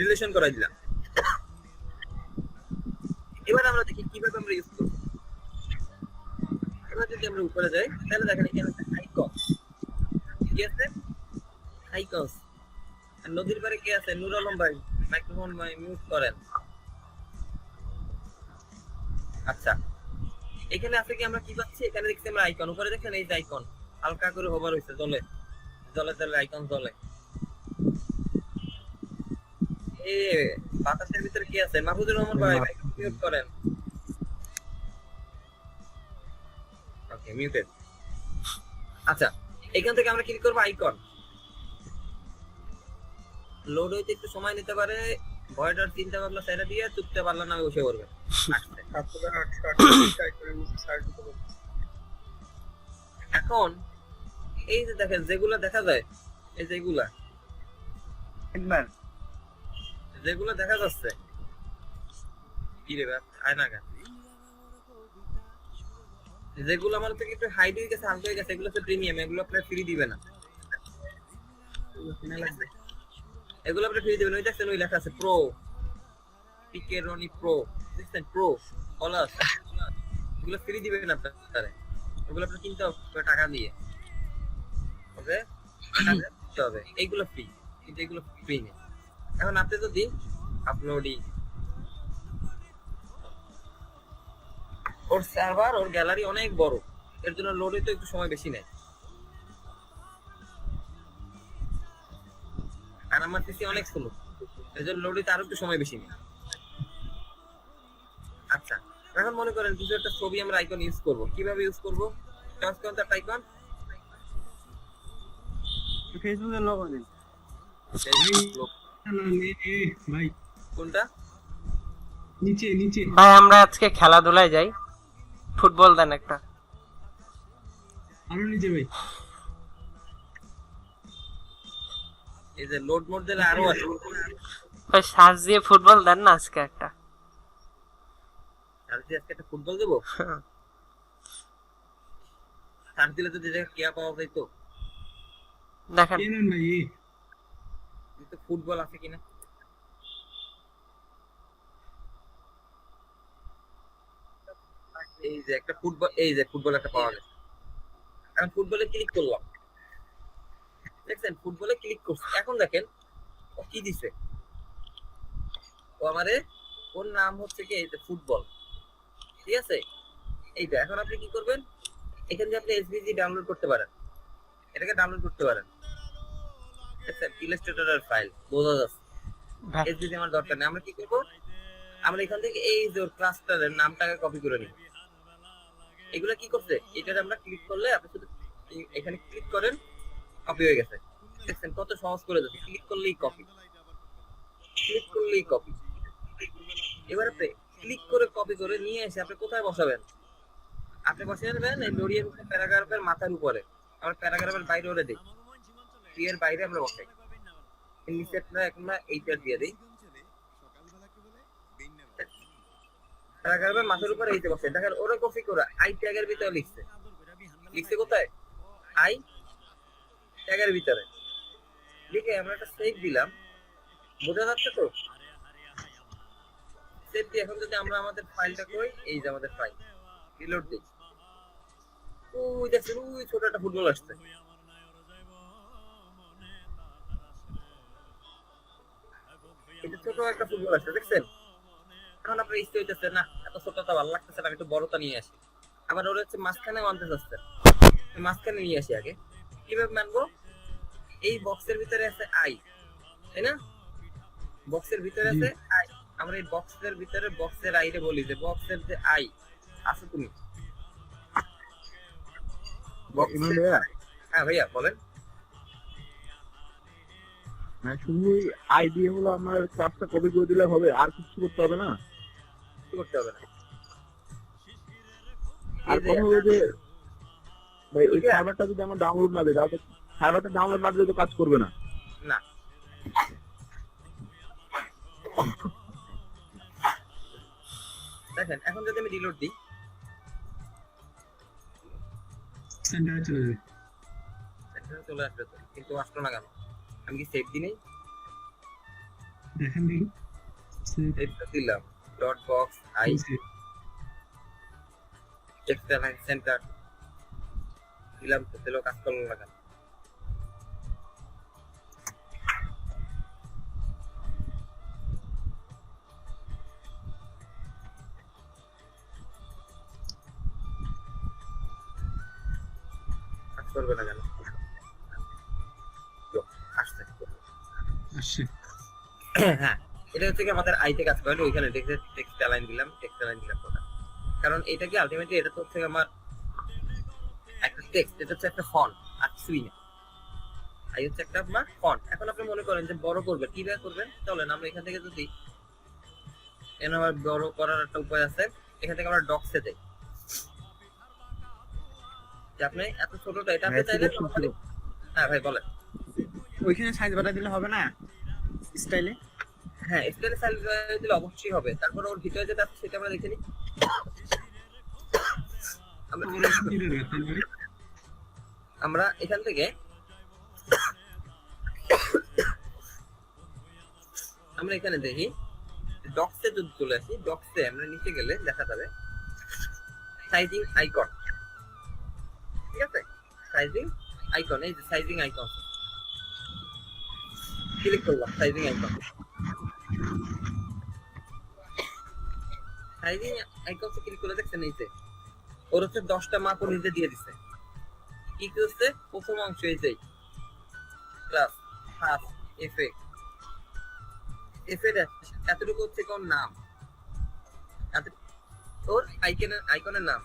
রিলেশন করাই দিলাম। এবার আমরা দেখি কিভাবে আমরা ইউজ করব। এবার যদি আমরা উপরে যাই তাহলে দেখেন এখানে আইকন কি আছে, আইকনস। আর নদীর পারে কে আছে? নূর আলম ভাই, মাইক্রোফোন মিউট করেন। আচ্ছা এখানে আছে কি, আমরা কি পাচ্ছি? এখানে দেখছি আমরা আইকন, উপরে দেখেন এই যে আইকন হালকা করে হোভার হইছে, জ্বলে আইকন জ্বলে। এই বাতাসের ভিতরে কি আছে? মাহফুজুর রহমান ভাই, মিউট করেন। ওকে মিউটেড। আচ্ছা এখান থেকে আমরা ক্লিক করব আইকন। লোড হইতে একটু সময় নিতে পারে, ভয়টার চিন্তা ভাবনা ছেড়ে দিয়ে চুপচাপ আল্লাহ নামে বসে পড়বে। এখন এই যে দেখেন যেগুলা দেখা যায়, এই যেগুলা দেখা যাচ্ছে কি রে বাপ, আয় না কেন? যেগুলো আমার থেকে একটু হাইড হয়ে গেছে, হালকা হয়ে গেছে, এগুলো হচ্ছে প্রিমিয়াম, এগুলো আপনার ফ্রি দিবে না। এগুলো আপনি ফ্রি দিবেন। ওই দেখছেন ওই লেখা আছে প্রো, পিকে রনি প্রো, দেখছেন প্রো প্লাস, এগুলো ফ্রি দিবেন আপনারা। এগুলো আপনি কিনতে হবে টাকা দিয়ে, ওকে টাকা দিতে হবে। এইগুলো ফ্রি, কিন্তু এগুলো ফ্রি নেই। এখন আপনি যদি আপলোডিং, ওর সার্ভার, ওর গ্যালারি অনেক বড়, এর জন্য লোড হইতে একটু সময় বেশি নেয়। আর আমার পিসি অনেক স্লো, এর জন্য লোড হইতে আরো একটু সময় বেশি নেয়। আচ্ছা এখন মনে করেন কিছু একটা ছবি আমরা আইকন ইউজ করব, কিভাবে ইউজ করব? ট্রান্সপারেন্ট আইকন ফেসবুকের লোগো দিন। ভাই কোনটা? নিচে নিচে ভাই আমরা আজকে খেলাধুলায় যাই, ফুটবল দেন একটা। আরো নিচে ভাই। এই যে লোড মোড দিলে আরো আছে। ভাই সার্চ দিয়ে ফুটবল দেন না আজকে একটা। আর আজকে একটা ফুটবল দেবো, সার দিলে তো যে কেয়া পাওয়া যায় তো। দেখেন কেন ভাই কিন্তু ফুটবল আছে কিনা। এই যে একটা ফুটবল, এই যে ফুটবল একটা পাওয়া গেছে। এখন ফুটবলে ক্লিক করলাম, দেখছেন ফুটবলে ক্লিক করছি। এখন দেখেন ও কি দিছে, ও আমারে ওর নাম হচ্ছে কি এই যে ফুটবল, ঠিক আছে। এইটা এখন আপনি কি করবেন, এখান থেকে আপনি এসভিজি ডাউনলোড করতে পারেন, এটাকে ডাউনলোড করতে পারেন, দেখছেন ইলাস্ট্রেটরের ফাইল বোঝা যাচ্ছে। ভাই এসভিজি আমার দরকার নেই। আমরা কি করব, আমরা এখান থেকে এই যে ওর ক্লাস্টারের নামটাকে কপি করে নিই। এগুলা কি করছে, এটাতে আমরা ক্লিক করলে আপনি শুধু এখানে ক্লিক করেন, কপি হয়ে গেছে। দেখছেন কত সহজ করে দিচ্ছে, ক্লিক করলেই কপি, ক্লিক করলেই কপি। এবার আপনি ক্লিক করে কপি করে নিয়ে এসে আপনি কোথায় বসাবেন, আপনি বসিয়ে দেবেন এই লরিয়ের প্যারাগ্রাফের মাথার উপরে। আমরা প্যারাগ্রাফের বাইরে ওরে দিই, এর বাইরে আমরা বসাই। নিচে আমরা এইটা দিয়ে দিই, প্যারাগ্রাফের মাথার উপরে এইটা বসাই। দেখেন ওরা কপি করে আই ট্যাগের ভিতরে লিখছে, লিখছে কোথায়, আই ট্যাগের ভিতরে লিখে আমরা একটা সেভ দিলাম। বোঝা যাচ্ছে তো, সেভ দিয়ে এখন যদি আমরা আমাদের ফাইলটা কই, এই যে আমাদের ফাইল রিলোড দিই, ওই দেখছেন ওই ছোট একটা ফুটবল আসছে। এটা ছোট একটা ফুটবল আসছে, দেখছেন। এখন আপনার ইচ্ছে হইতেছে না এত ছোটটা ভালো লাগতেছে না, আমি একটু বড়টা নিয়ে আসি। আবার ওরা হচ্ছে মাঝখানে আনতে চাচ্ছে, মাঝখানে নিয়ে আসি। আগে কিভাবে মানবো, এই বক্সের ভিতরে আছে আই, তাই না, বক্সের ভিতরে আছে আই। আমরা এই বক্সের ভিতরে বক্সের আইরে বলি যে বক্সের যে আই আছে তুমি। হ্যাঁ ভাইয়া বলেন। শুধু আই দিয়ে হলো আমার ক্লাসটা কপি করে দিলে হবে, আর কিছু করতে হবে না? কি করতে হবে না। আর কথা হলো যে ভাই ওই সার্ভারটা যদি আমার ডাউনলোড না দেয়, তাহলে সার্ভারটা ডাউনলোড না দিলে তো কাজ করবে না। না দেখেন এখন যদি আমি রিলোড দিই, সেন্টারে চলে যাবে। সেন্টারে চলে আসবে তো, কিন্তু আসলো না কেন, আমি কি সেভ দিই নাই? দেখেন দেখি সেভটা দিলাম, dot box I textile centre দিলাম, তো দিলেও কাজ করলো না কেন? কাজ করবে না কেন? আসছে আসছে। হ্যাঁ, এটা হচ্ছে কি আমাদের আইতে কাজ করে। ওইখানে টেক্সট অ্যালাইন দিলাম, টেক্সট অ্যালাইন দিলাম ওটা। কারণ এটা কি আলটিমেটলি এটা তো হচ্ছে আমার একটা টেক্সট, এটা হচ্ছে একটা ফন্ট আর কিছুই না। আই হচ্ছে একটা আপনার ফন্ট। এখন আপনি মনে করেন যে বড় করবেন, কিভাবে করবেন চলেন আমরা এখান থেকে যদি আমার বড় করার একটা উপায় আছে, এখান থেকে আমরা ডক্সে যাই। যে আপনি এত ছোটটা এটা আপনি চাইলে, হ্যাঁ ভাই বলেন। ওইখানে সাইজ বাড়া দিলে হবে না স্টাইলে? হ্যাঁ স্টাইলে সাইজ দিলে অবশ্যই হবে। তারপর ওর ভিতরে যেটা আছে সেটা আমরা দেখে নিই। আমরা এখান থেকে আমরা এখানে দেখি ডক্সে যদি চলে আসি, ডক্সে আমরা নিচে গেলে দেখা যাবে সাইজিং আইকন, ঠিক আছে, সাইজিং আইকন, এই যে সাইজিং আইকন ক্লিক করলাম, sizing icon, sizing icon click করে দেখছেন নিচে ওর হচ্ছে 10টা মাপ ও নিজে দিয়ে দিছে। কি করছে, প্রথম অংশ এই যে ক্লাস ফার্স্ট এফেক্ট, এফেক্ট এতটুকু হচ্ছে কোন নাম, ওর আইকনের নাম।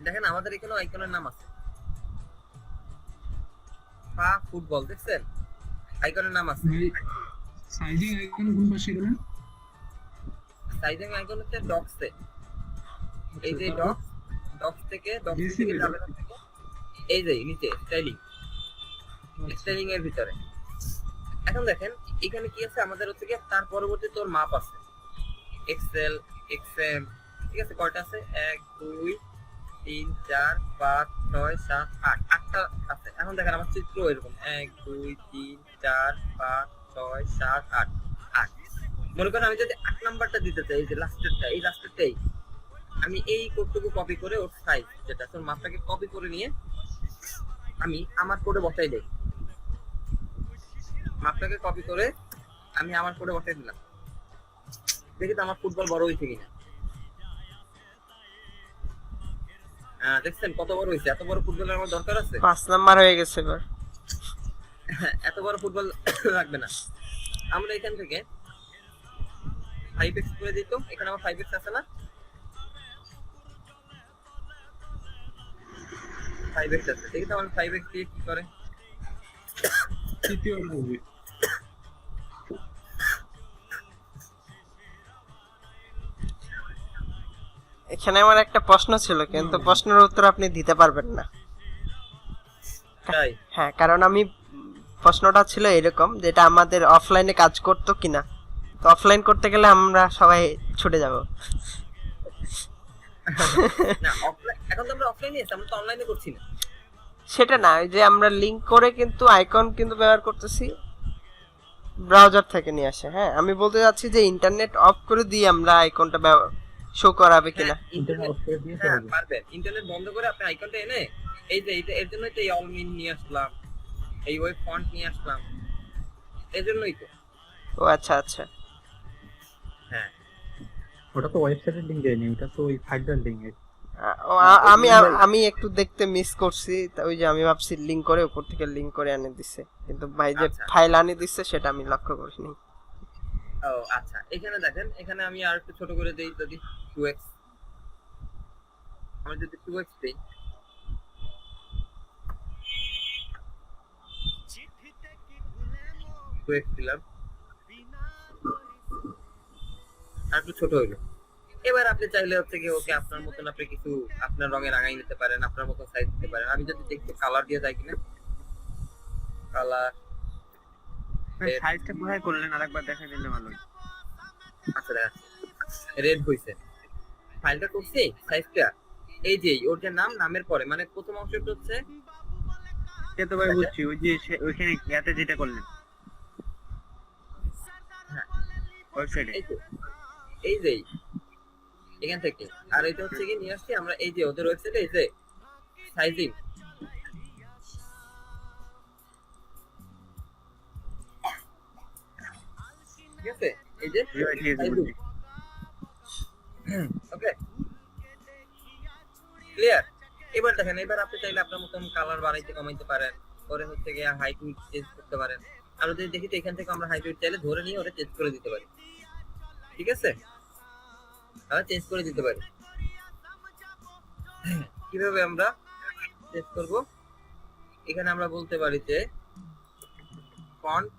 দেখেন আমাদের এখানে আইকনের নাম আছে, পা ফুটবল, দেখছেন আইকনের নাম আছে। সাইজিং আইকন কোন পাশে গেলেন? সাইজিং আইকন হচ্ছে ডক্সে, এই যে ডক্স থেকে যাবেন হচ্ছে এই যে নিচে স্টাইলিং এর ভিতরে। এখন দেখেন এখানে কি আছে আমাদের হচ্ছে কি তার পরবর্তী তোর মাপ আছে, এক্সেল, এক্সএম, ঠিক আছে? কয়টা আছে? 1 2 3 4 5 6 7 8, 8টা আছে। এখন দেখেন আমার চিত্র এরকম 1 2 3 4 5 6 7 8 8। মনে করেন আমি যদি 8 নাম্বারটা দিতে চাই, এই যে লাস্টেরটাই আমি এই কোডটুকু কপি করে ওর সাইজ যেটা তোর মাপটাকে কপি করে নিয়ে আমি আমার কোডে বসাই দেই। মাপটাকে কপি করে আমি আমার কোডে বসাই দিলাম, দেখি তো আমার ফুটবল বড় হয়েছে কিনা। দেখছেন কত বড় হয়েছে? এত বড় ফুটবলের আমার দরকার আছে? 5 নাম্বার হয়ে গেছে এবার। এত বড় ফুটবল লাগবে না। আমরা এখান থেকে 5x করে দিত, এখানে আমার 5x আছে না? 5x আছে, ঠিক আছে? আমার 5x দিয়ে কি করে? তৃতীয় হবে। এখানে আমার একটা প্রশ্ন ছিল, কিন্তু প্রশ্নের উত্তর আপনি দিতে পারবেন না। তাই হ্যাঁ, কারণ আমি প্রশ্নটা ছিল এরকম যেটা আমাদের অফলাইনে কাজ করতো কিনা। তো অফলাইন করতে গেলে আমরা সবাই ছুটে যাব। না, এখন তো আমরা অফলাইনে আছি, আমরা তো অনলাইনে করছি না। সেটা না, ওই যে আমরা লিংক করে কিন্তু আইকন কিন্তু ব্যবহার করতেছি ব্রাউজার থেকে নিয়ে আসে। হ্যাঁ, আমি বলতে যাচ্ছি যে ইন্টারনেট অফ করে দিয়ে আমরা আইকনটা শো করাবে কিনা। ইন্টারনেট পারবেন, ইন্টারনেট বন্ধ করে আপনি আইকনটা এনে এই যে এর জন্যই তো এই অলমিন নিয়ে আসলাম, এই ওয়েব ফন্ট নিয়ে আসলাম, এর জন্যই তো। ও আচ্ছা আচ্ছা, হ্যাঁ ওটা তো ওয়েবসাইটের লিংক দেয়নি, ওটা তো ওই ফাইলটার লিংক। আমি একটু দেখতে মিস করছি, ওই যে আমি ভাবছি লিংক করে উপর থেকে লিংক করে আনে দিছে, কিন্তু ভাই যে ফাইল আনে দিছে সেটা আমি লক্ষ্য করিনি। ও আচ্ছা, এখানে দেখেন, এখানে আমি আর একটু ছোট করে দেই, যদি 2x, আমি যদি 2x দেই, দিলাম, আর একটু ছোট হইলো। এবার আপনি চাইলে হচ্ছে কি ওকে আপনার মতন আপনি কিছু আপনার রঙে রাঙাই নিতে পারেন, আপনার মতন সাইজ দিতে পারেন। আমি যদি দেখতে কালার দিয়ে যাই কিনা, কালার সাইজটা কোথায় করলেন আরেকবার দেখাই দিলে ভালো হয়। আচ্ছা দেখাচ্ছি, রেড হইছে, ফাইলটা করছি সাইজটা এই যে ওর যে নামের পরে মানে প্রথম অংশটা হচ্ছে সে তো ভাই বুঝছি, ওই যে ওইখানে ইয়াতে যেটা করলেন ওয়েবসাইটে, এই যে এখান থেকে, আর এটা হচ্ছে কি নিয়ে আসছি আমরা এই যে ওদের ওয়েবসাইটে, এই যে সাইজিং, ঠিক আছে? এই যে ওকে ক্লিয়ার। এবার দেখেন, এবার আপনি চাইলে আপনার মতন কালার বাড়াইতে কমাইতে পারেন, পরে হচ্ছে গিয়ে হাইট উইডথ চেঞ্জ করতে পারেন। আমরা যদি দেখি তো এখান থেকে আমরা হাইট উইডথ চাইলে ধরে নিয়ে ওটা চেঞ্জ করে দিতে পারি, ঠিক আছে? আমরা চেঞ্জ করে দিতে পারি। কিভাবে আমরা চেঞ্জ করব? এখানে আমরা বলতে পারি যে ফন্ট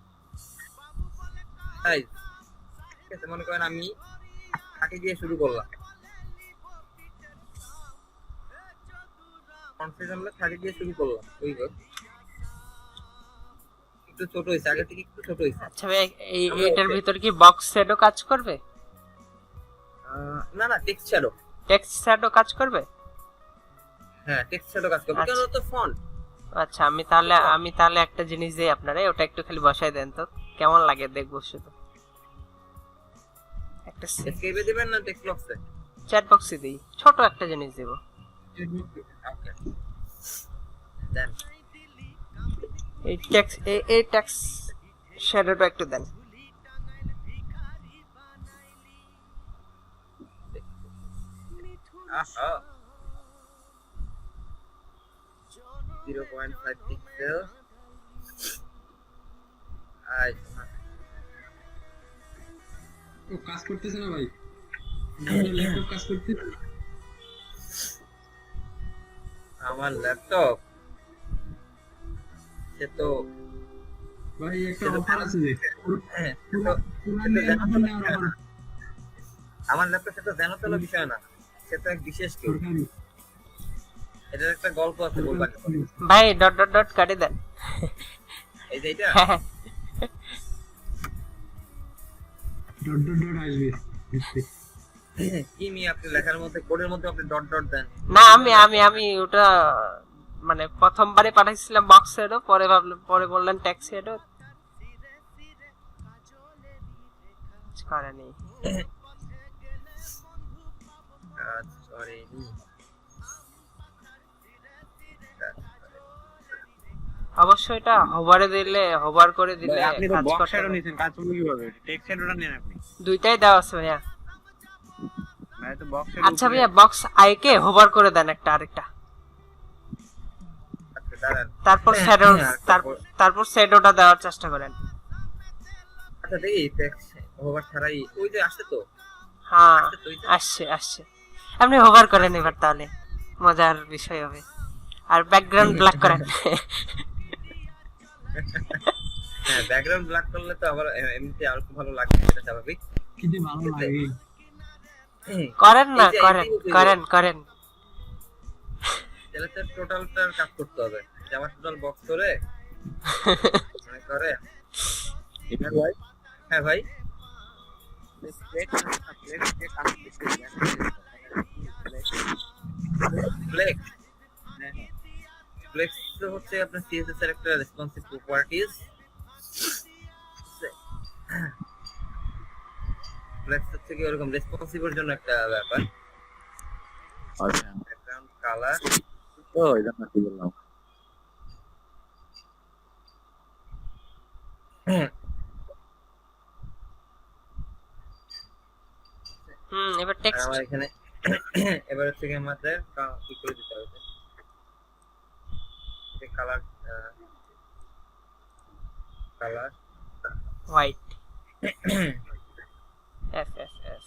সাইজ, ঠিক আছে? মনে করেন আমি 30 দিয়ে শুরু করলাম, ফন্ট সাইজ আমরা 30 দিয়ে শুরু করলাম, ওই একটু ছোট হইছে, আগে থেকে একটু ছোট হইছে। আচ্ছা ভাই, এটার ভিতর কি বক্স শ্যাডো কাজ করবে? না না, টেক্সট শ্যাডো, টেক্সট শ্যাডো কাজ করবে? হ্যাঁ টেক্সট শ্যাডো কাজ করবে, কারণ তো ফন্ট। আচ্ছা, আমি তাহলে একটা জিনিস দেই আপনারে, ওটা একটু খালি বসাই দেন তো, কেমন লাগে দেখবো শুধু। একটা এসকেপে দিবেন না টেক্সট বক্সে? চ্যাট বক্সে দেই, ছোট একটা জিনিস দেব। ওকে দেন, এই টেক্সট শ্যাডোটা একটু দেন। আহা 0.5 পিক্সেল। ও কাজ করতেছে না ভাই, ল্যাপটপ কাজ করতেছে। আমার ল্যাপটপ সে তো ভাই একটা অফার আছে যে আমার ল্যাপটপ সেটা জানো তো বিষয় না, সেটা এক বিশেষ কেউ, সরকারি এটার একটা গল্প আছে বলবার। ভাই ডট ডট ডট কাটে দেন। এই যে এটা হ্যাঁ, ডট ডট ডট আসবে দেখতে। কি আপনি লেখার মধ্যে কোডের মধ্যে আপনি ডট ডট দেন? না আমি ওটা মানে প্রথমবারে পাঠাইছিলাম বক্স হেডও, পরে ভাবলাম, পরে বললেন ট্যাক্স হেডও করেনি। সরি অবশ্যই এটা হোভারে দিলে, হোভার করে দিলে আপনি তো কাজ বক্স করতে শেডও পারে। নিছেন, কাজ করবে কিভাবে? টেক্সট শেডওটা নেন আপনি। দুইটাই দেওয়া আছে ভাইয়া। ভাই তো বক্স শেড। আচ্ছা ভাইয়া, বক্স আইকে হোভার করে দেন একটা আরেকটা, আচ্ছা দাঁড়ান। তারপর শ্যাডো, তারপর শ্যাডোটা দেওয়ার চেষ্টা করেন। আচ্ছা দেখি টেক্সট ওভার ছাড়াই ওই যে আসছে তো, হ্যাঁ আসছে তো ওই যে। আসছে আপনি হোভার করেন এবার, তাহলে মজার বিষয় হবে। আর ব্যাকগ্রাউন্ড ব্ল্যাক করেন। হ্যাঁ ব্যাকগ্রাউন্ড ব্ল্যাক করলে তো আবার এমনিতে আর খুব ভালো লাগবে, সেটা স্বাভাবিক। কিন্তু ভালো লাগে। করেন না, এই যে করেন এইদিকে করেন করেন। তাহলে তো টোটালটার কাজ করতে হবে, জামা টোটাল বক্স করে মনে করে। হ্যাঁ ভাই ফ্লেক্স, ফ্লেক্স তো হচ্ছে আপনার সিএসএস এর একটা রেসপন্সিভ প্রপার্টিজ। ফ্লেক্স হচ্ছে কি এরকম রেসপন্সিভের জন্য একটা ব্যাপার। আচ্ছা ব্যাকগ্রাউন্ড কালার তো এটা না কি বললাম। এবার টেক্সট। আমার এখানে এবার হচ্ছে কি আমাদের কি করে দিতে হবে, colour colour white, S S S.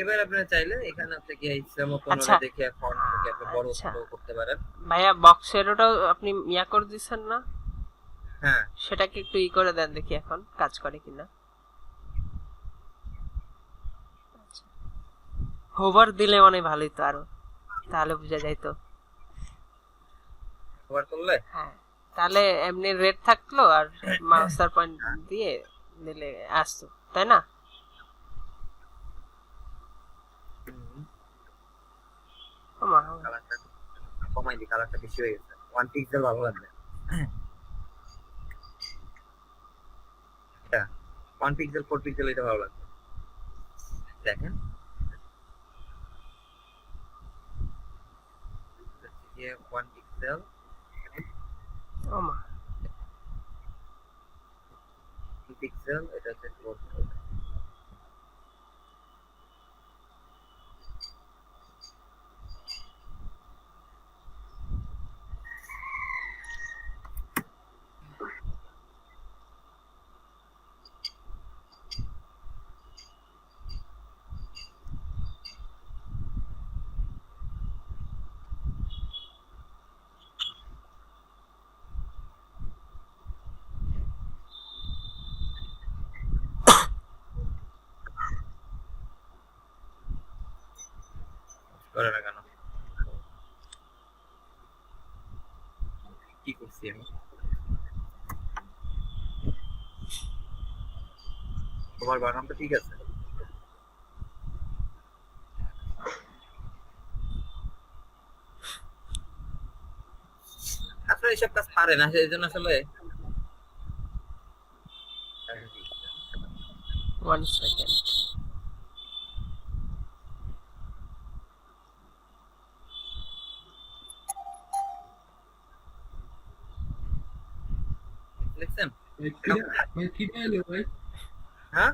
এবার আপনারা চাইলে এখানে আপনি কি ইচ্ছা মতো আচ্ছা। দেখে ফন্ট থেকে আপনি বড় আচ্ছা। ছোট করতে পারেন। ভাইয়া বক্সের ওটাও আপনি ইয়া করে দিচ্ছেন না, হ্যাঁ সেটাকে একটু ই করে দেন দেখি এখন কাজ করে কিনা। হোভার দিলে মানে ভালোই তো, আরো তাহলে বোঝা যাইতো। কভার করলে হ্যাঁ, তাহলে এমনি রেড থাকলো আর মাউসার পয়েন্ট দিয়ে দিলে আসতো, তাই না? ওমা, কালারটা কমাই দি, কালারটা বেশি হয়ে গেছে, 1 পিক্সেল ভালো লাগবে। এটা 1 পিক্সেল 4 পিক্সেল এটা ভালো লাগবে। দেখেন ये 1 পিক্সেল ওমা, 2 পিক্সেল, এটা হচ্ছে 4 পিক্সেল। করে না কেন, কি করছি আমি? তোমার বানানটা ঠিক আছে? আসলে এইসব কাজ পারে না, সেই জন্য আসলে 1 সেকেন্ড। দেখছেন? ভাই কি এলো ভাই? হ্যাঁ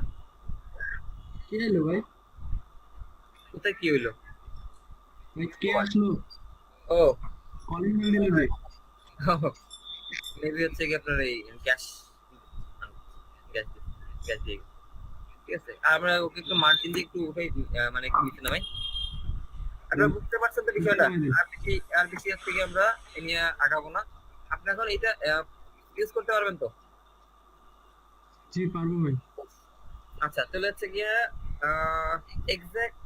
কি এলো ভাই? কোথায় কি হইলো? ভাই কে আসলো? ও কলিং বেল দিল ভাই। মেবি হচ্ছে কি আপনার এই গ্যাস গ্যাস গ্যাস দিয়ে, ঠিক আছে। আর আমরা ওকে একটু মার্জিন দিয়ে একটু উঠাই মানে একটু নিচে নামাই। আপনারা বুঝতে পারছেন তো বিষয়টা? আর বেশি হচ্ছে কি আমরা এ নিয়ে আগাবো না। আপনি এখন এটা ইউজ করতে পারবেন তো? জি পারবো ভাই। আচ্ছা তাহলে হচ্ছে গিয়া এক্সাক্ট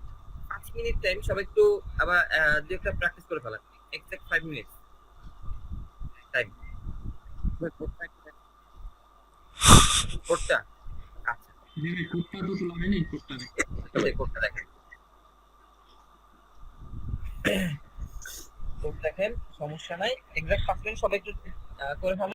5 মিনিট টাইম সবাই একটু আবার দুই একটা প্র্যাকটিস করে ফেলেন। এক্সাক্ট 5 মিনিট টাইম কোডটা। আচ্ছা জি ভাই কোডটা তো তোলা হয়নি, কোডটা দেখ। এই কোডটা দেখেন, কোড দেখেন, সমস্যা নাই। এক্সাক্ট 5 মিনিট সবাই একটু করে ফেলেন।